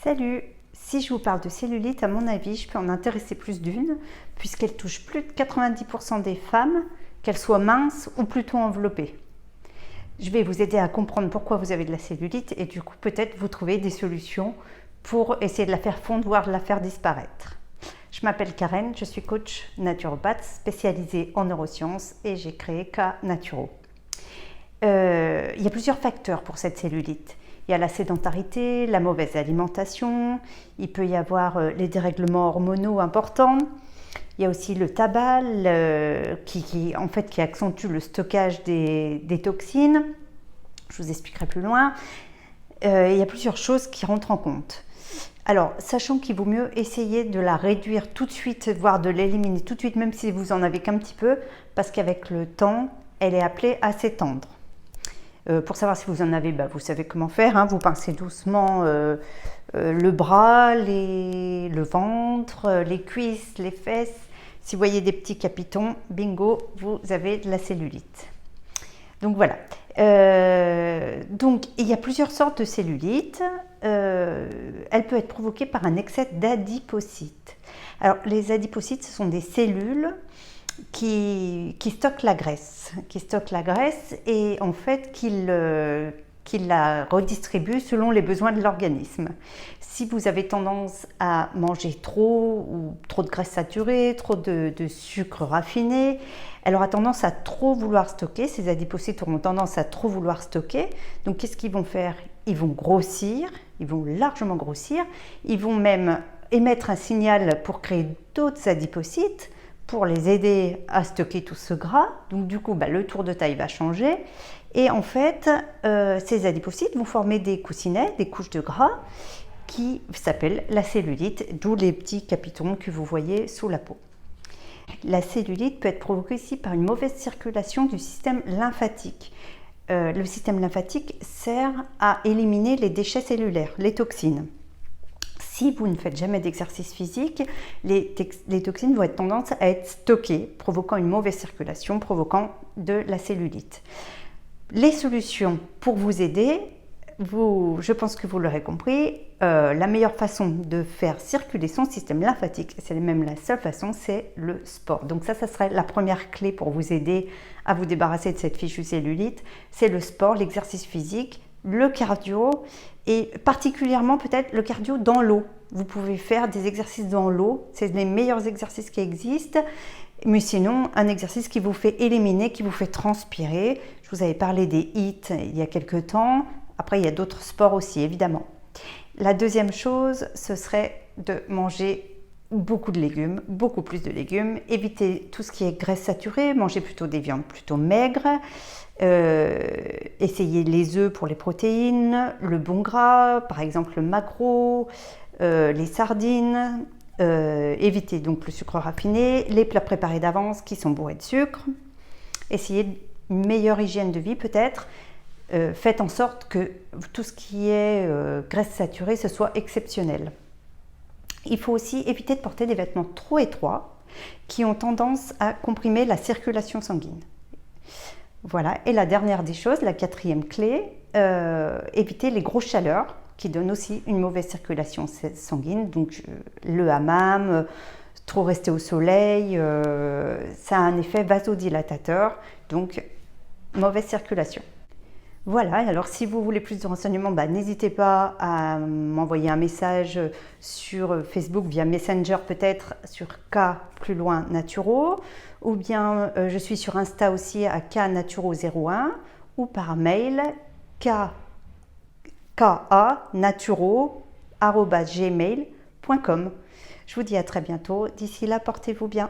Salut! Si je vous parle de cellulite, à mon avis, je peux en intéresser plus d'une, puisqu'elle touche plus de 90% des femmes, qu'elles soient minces ou plutôt enveloppées. Je vais vous aider à comprendre pourquoi vous avez de la cellulite et du coup peut-être vous trouver des solutions pour essayer de la faire fondre, voire de la faire disparaître. Je m'appelle Karen, je suis coach naturopathe spécialisée en neurosciences et j'ai créé K Naturo. Il y a plusieurs facteurs pour cette cellulite. Il y a la sédentarité, la mauvaise alimentation, il peut y avoir les dérèglements hormonaux importants, il y a aussi le tabac qui accentue le stockage des toxines. Je vous expliquerai plus loin. Il y a plusieurs choses qui rentrent en compte. Alors, sachant qu'il vaut mieux essayer de la réduire tout de suite, voire de l'éliminer tout de suite, même si vous en avez qu'un petit peu, parce qu'avec le temps, elle est appelée à s'étendre. Pour savoir si vous en avez, vous savez comment faire, hein. Vous pincez doucement le bras, le ventre, les cuisses, les fesses. Si vous voyez des petits capitons, bingo, vous avez de la cellulite. Donc voilà. Donc il y a plusieurs sortes de cellulite. Elle peut être provoquée par un excès d'adipocytes. Alors les adipocytes, ce sont des cellules qui stockent la graisse, et en fait qui la redistribuent selon les besoins de l'organisme. Si vous avez tendance à manger trop ou trop de graisse saturée, trop de sucre raffiné, elle aura tendance à trop vouloir stocker, ces adipocytes auront tendance à trop vouloir stocker. Donc qu'est-ce qu'ils vont faire? Ils vont grossir, ils vont largement grossir, ils vont même émettre un signal pour créer d'autres adipocytes, pour les aider à stocker tout ce gras. Donc du coup, le tour de taille va changer. Et en fait, ces adipocytes vont former des coussinets, des couches de gras, qui s'appellent la cellulite, d'où les petits capitons que vous voyez sous la peau. La cellulite peut être provoquée ici par une mauvaise circulation du système lymphatique. Le système lymphatique sert à éliminer les déchets cellulaires, les toxines. Si vous ne faites jamais d'exercice physique, les toxines vont être tendance à être stockées, provoquant une mauvaise circulation, provoquant de la cellulite. Les solutions pour vous aider, je pense que vous l'aurez compris, la meilleure façon de faire circuler son système lymphatique, c'est même la seule façon, c'est le sport. Donc ça serait la première clé pour vous aider à vous débarrasser de cette fichue cellulite, c'est le sport, l'exercice physique, le cardio et particulièrement peut-être le cardio dans l'eau. Vous pouvez faire des exercices dans l'eau, c'est les meilleurs exercices qui existent, mais sinon un exercice qui vous fait éliminer, qui vous fait transpirer. Je vous avais parlé des HIIT il y a quelques temps, après il y a d'autres sports aussi évidemment. La deuxième chose, ce serait de manger beaucoup de légumes, beaucoup plus de légumes, éviter tout ce qui est graisse saturée, manger plutôt des viandes plutôt maigres, essayer les œufs pour les protéines, le bon gras, par exemple le maquereau, les sardines, éviter donc le sucre raffiné, les plats préparés d'avance qui sont bourrés de sucre, essayer une meilleure hygiène de vie peut-être, faites en sorte que tout ce qui est graisse saturée, ce soit exceptionnel. Il faut aussi éviter de porter des vêtements trop étroits qui ont tendance à comprimer la circulation sanguine. Voilà, et la dernière des choses, la quatrième clé, éviter les grosses chaleurs qui donnent aussi une mauvaise circulation sanguine. Donc le hammam, trop rester au soleil, ça a un effet vasodilatateur, donc mauvaise circulation. Voilà, alors si vous voulez plus de renseignements, n'hésitez pas à m'envoyer un message sur Facebook via Messenger peut-être sur K plus loin Naturo, ou bien je suis sur Insta aussi à knaturo01 ou par mail kanaturo@gmail.com. Je vous dis à très bientôt, d'ici là portez-vous bien.